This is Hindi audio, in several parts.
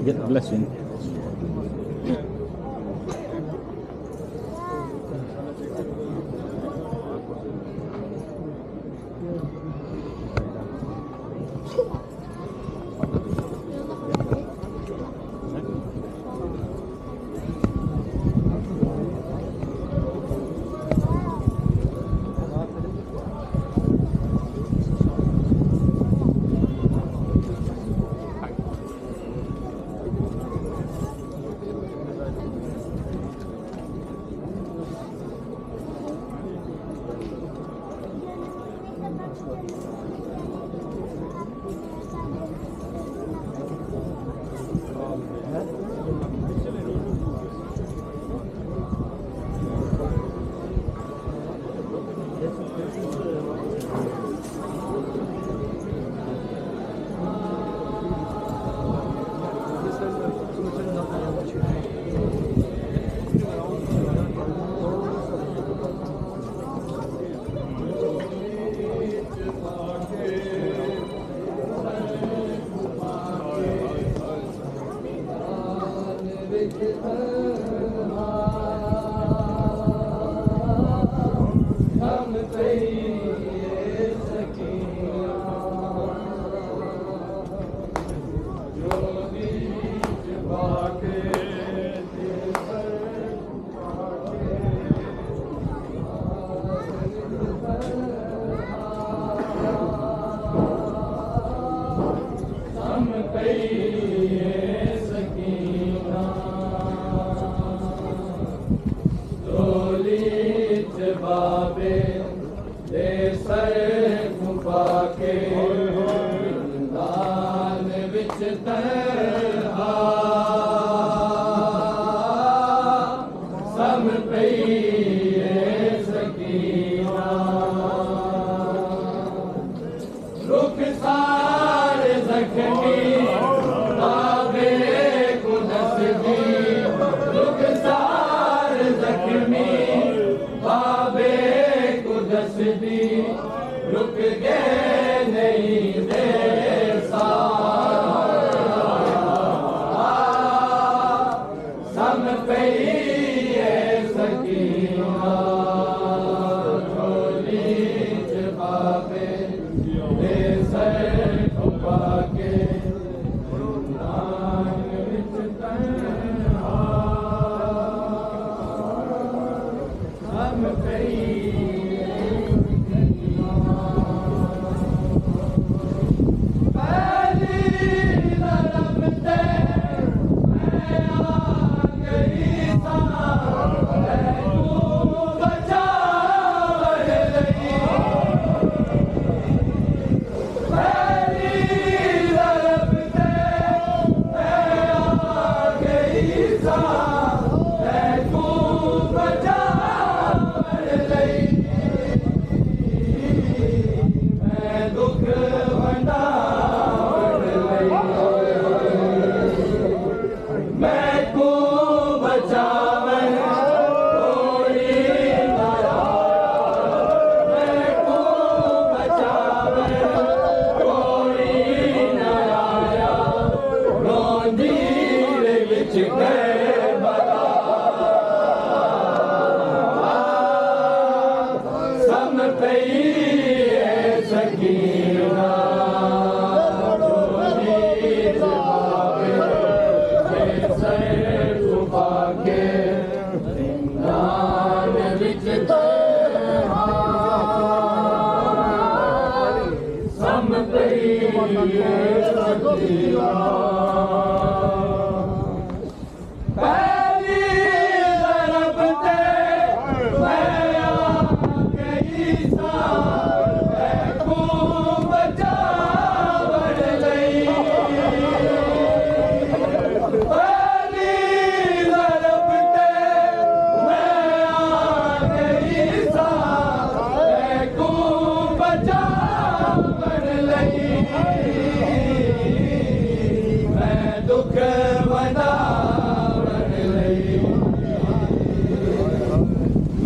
Get a blessing.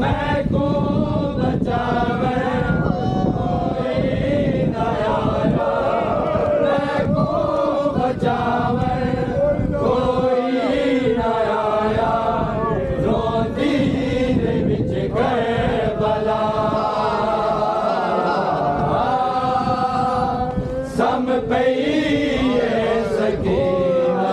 मैं को बचावे कोई ना आया, मैं को बचावे कोई ना आया, रोंदी दे विच करबला सम पई सकीना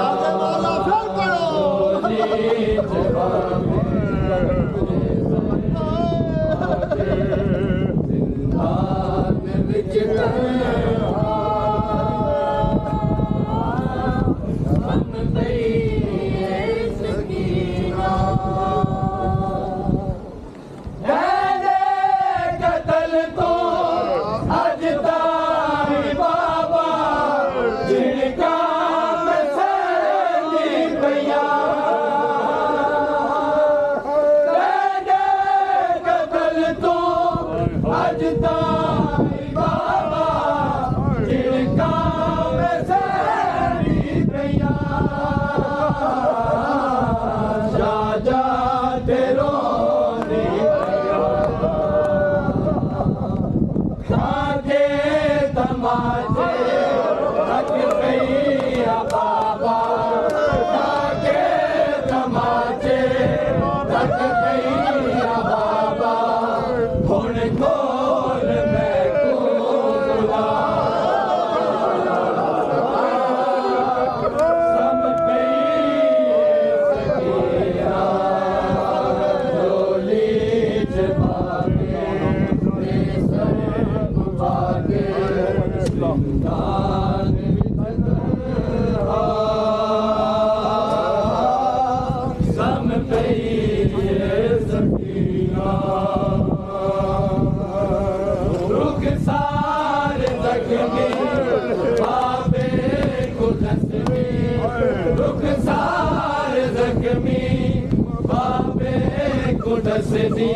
दसदी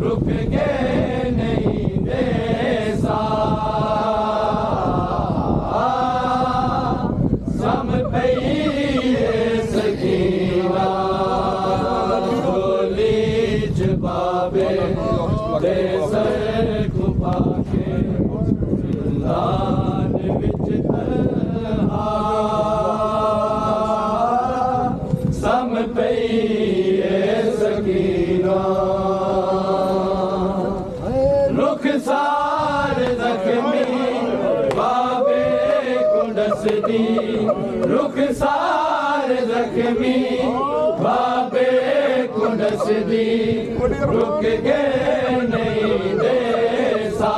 रुक के नहीं दे सा सम पई सकीना डोली जबाबे दे सर खुपा के लान विच तन्हा सम पई रुखसार जख्मी बाबे को डसदी रुखसार जख्मी बाबे को डसदी रुक के नहीं दे सा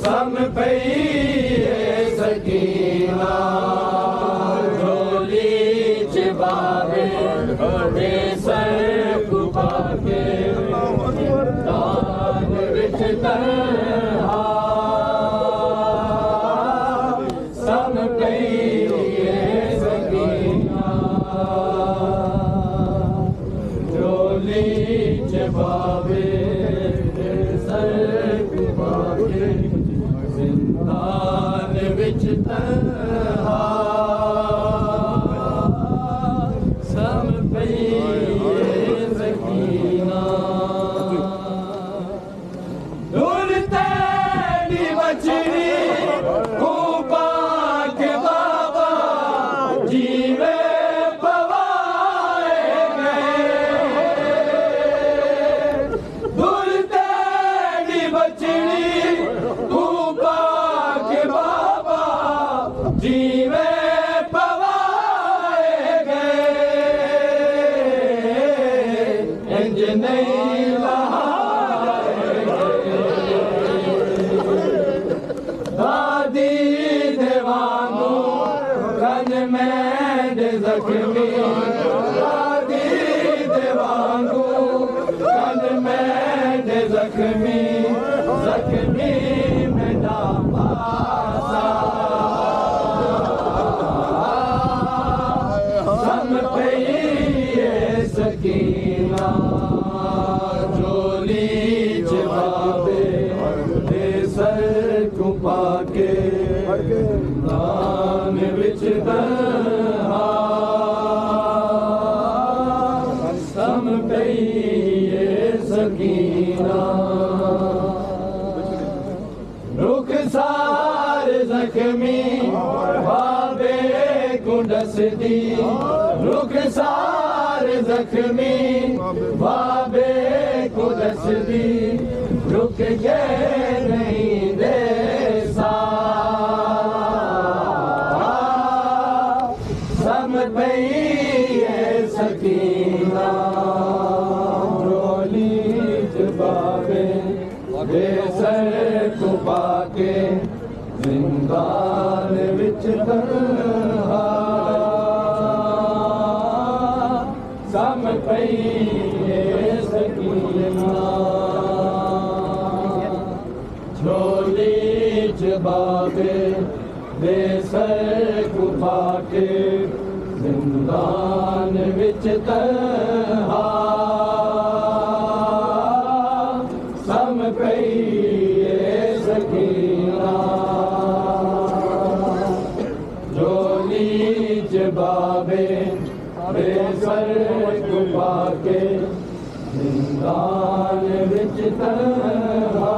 सम पई सकीना दे सर खुपा के दान विच तन्हा सम पई सकीना डोली जबाबे दे सर खुपा के दान विच तन्हा जख्मी दादी देवांगू कल में जख्मी जख्मी में डासा सम पई सकीना जोली जवाबे दे सर खुपा के दान विच तन्हा सकीना रुखसार जख्मी बाबे कुंडस दी रुखसार जख्मी बाबे कुंडस दी रुक गए नहीं दे सम पई सकीना झोली च बाबे बेसर को पाके जिंदान विच तन्हा सम पई सकीना झोली च बाबे बेसर को पाके जिंदान विच तन्हा सम पई सकीना झोली च बाबे बेसर को पाके जिंदान विच तन्हा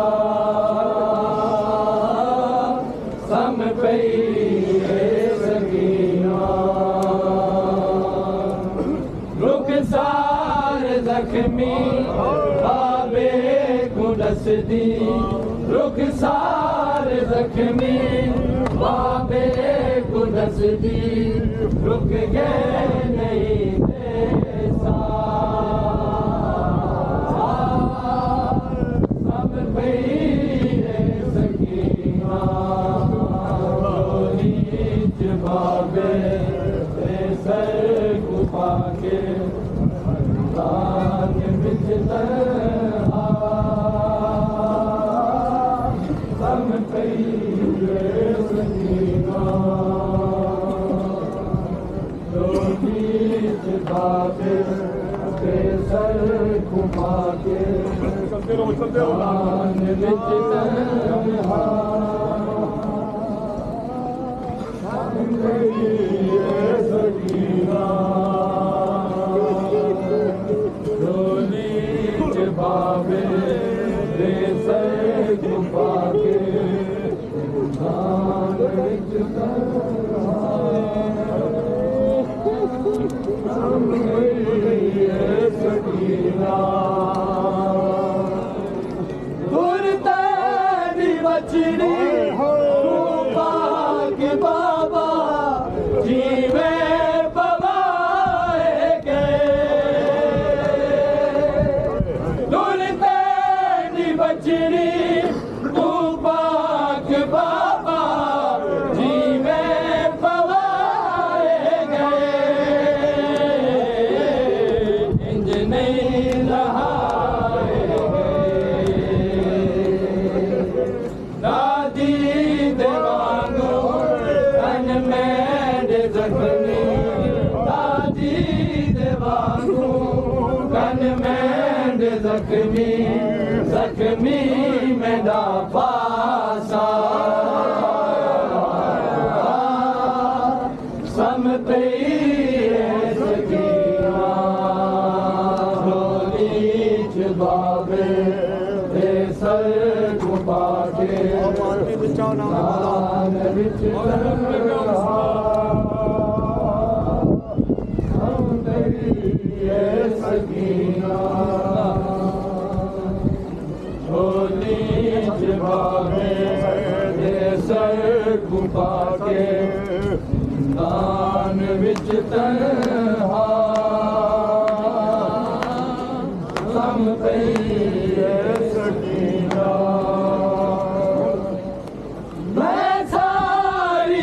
सम पई सकीना रुखसार जख्मी बाबे कुंडस दी रुखसार जख्मी बाबे कुंडस दी रुक गए नहीं देसा सब पई सकीना बाबे सर को पाके दान विच तन्हा सम पई सकीना बाबे सर को पाके दान विच तन्हा सकीना झोली च बाबे बेसर को पाके दान विच तन्हा सम पई सकीना गुरता दी बचड़ी बाबा जीवे पवाए गए दुलते नी बचड़ी तू पाक बाबा जीवे पवाए गए इंज नहीं रहाए दादी देवांगो जख्मी दादी देवांगू कन में जख्मी जख्मी में ना पासा सम पई सकीना झोली च बाबे बेसर को पाके दान विच तन्हा सकीना झोली च बाबे बेसर को पाके दान विच तन्हा सम पई सकीना मैं सारी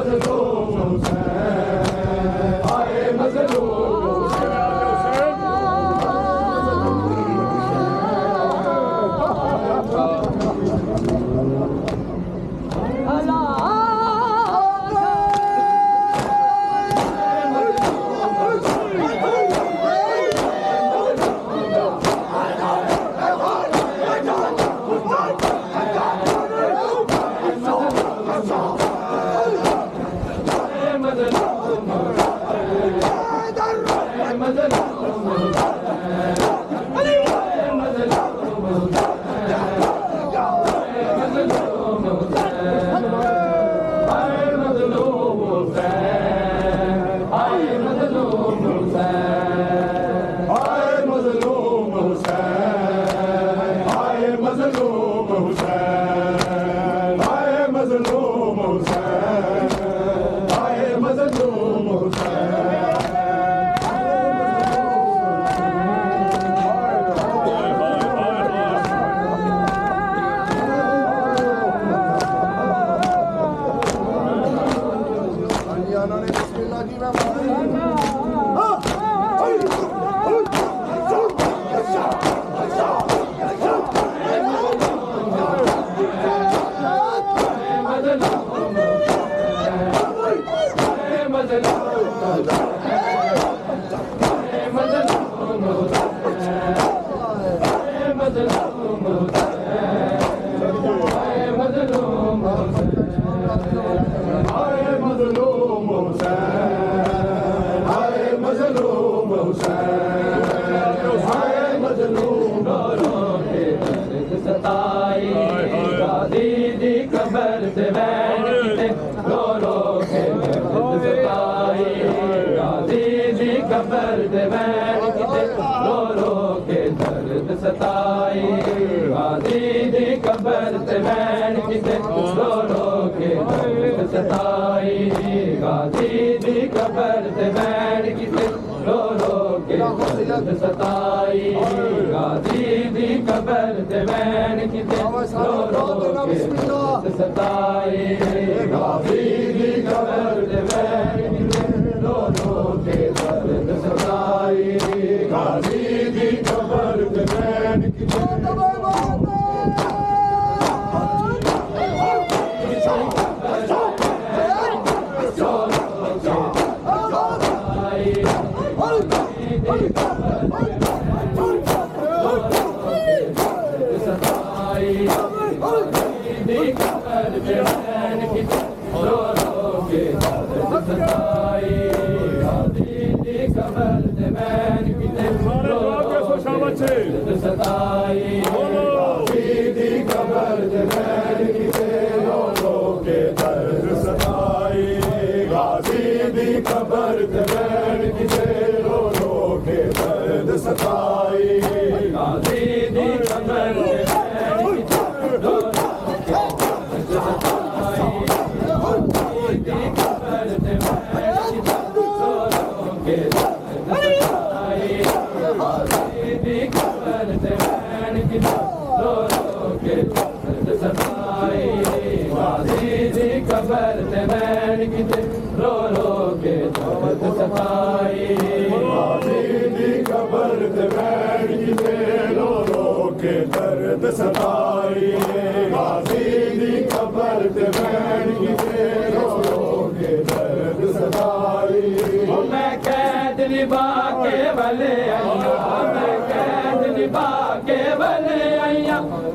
मजलूम हुसैन, हाय मजलूम हुसैन।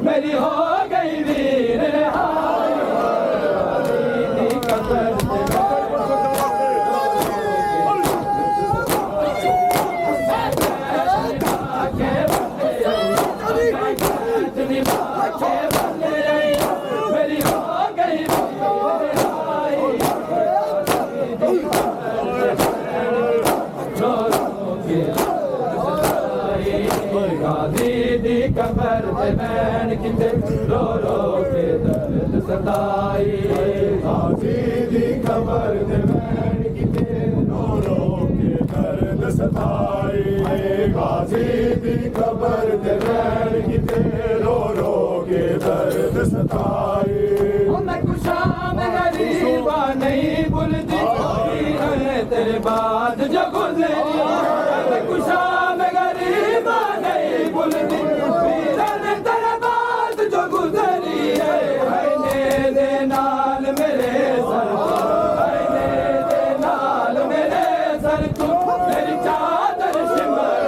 मेरी हो गई वीर कबर पे बैन किते रो रो के दर्द सताई गाजी दी कबर पे बैन किते रो रो के दर्द सताई गाजी दी कबर पे बैन किते रो रो के दर्द सताई मैं कुशाम गरीबा नहीं तेरे बाद जो गुजरी कुशा में गरीबा नहीं भूलती वीरन तेरे बाद जो गुजरी है दे नाल मेरे सर दे नाल मेरे सर तू मेरी चादर सिमर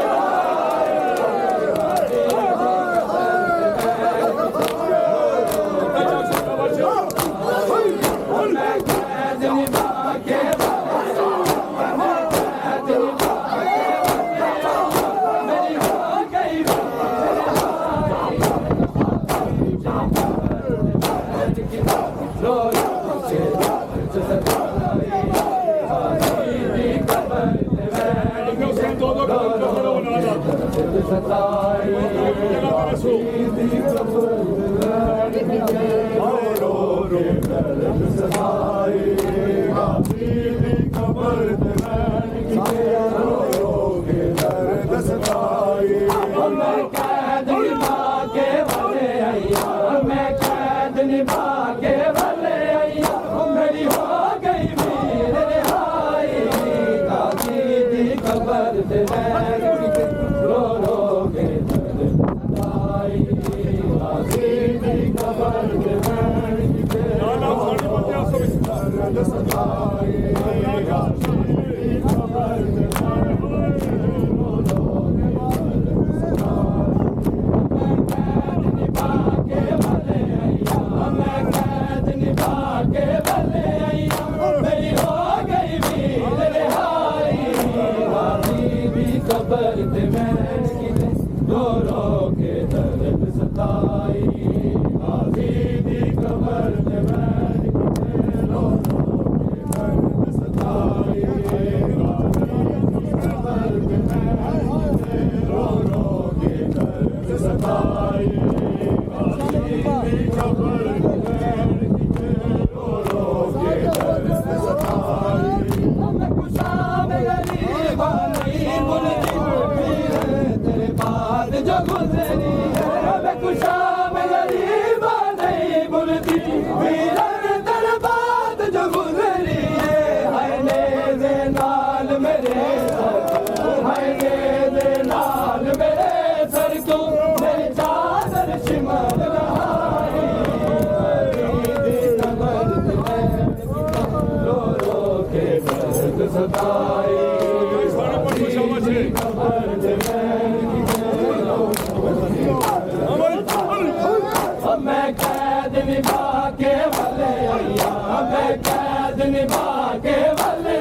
मैं कैद निभा के वाले